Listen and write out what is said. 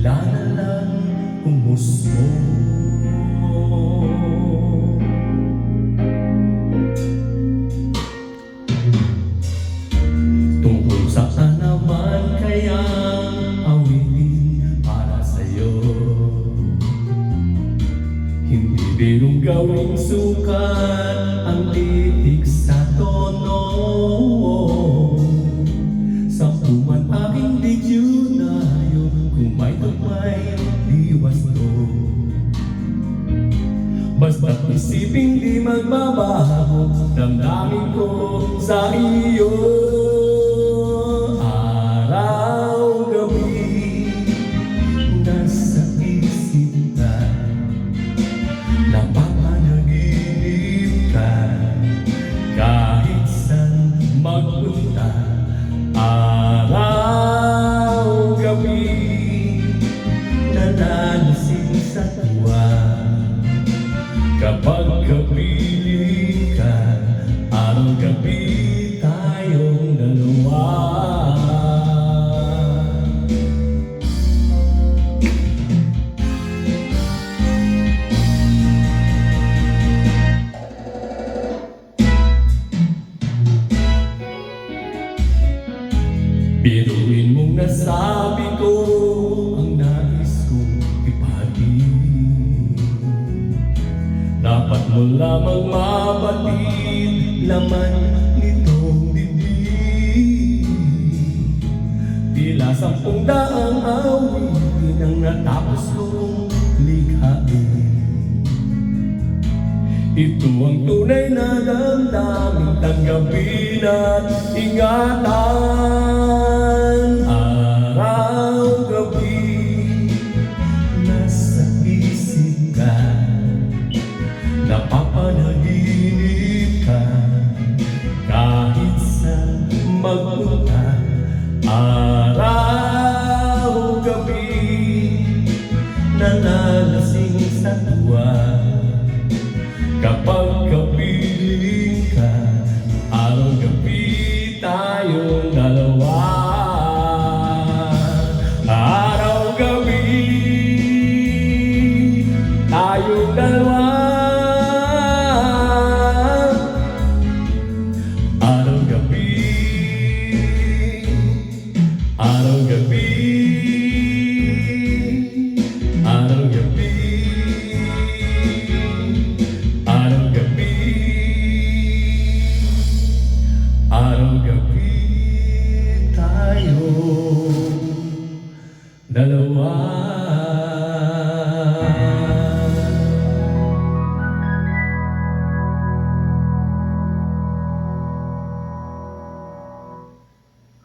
bigla na lang umusmo. Tungkol sa naman kayang awitin para sa'yo, hindi birong gawing sukat ang titik sa tono. Sampuman aking diksyonario, kung may tugmay di wasto. Basta't isiping di magbabago, damdamin ko sa iyo. Araw-gabi nasa isip ka, napapanaginip ka, kahit saan magpunta. Araw-gabi nanalasing sa tuwa, kapag kapiling ka, araw-gabi tayong dalawa. Biruin mong nasabi ko ang nais kong ipatid. Dapat mo lamang mabatid laman nitong dibdib. Tila 10,000 awitin ang natapos kong likhain. Ito ang tunay na damdamin, tanggapin at ingatan. Araw-gabi nasa isip ka, napapanaginip ka, kahit saan magpunta. Araw-gabi nanalasing sa tuwa, kapag kapiling ka, araw-gabi tayong dalawa. Araw-gabi tayong dalawa. Araw-gabi, araw-gabi, araw-gabi. Araw-gabi tayong dalawa.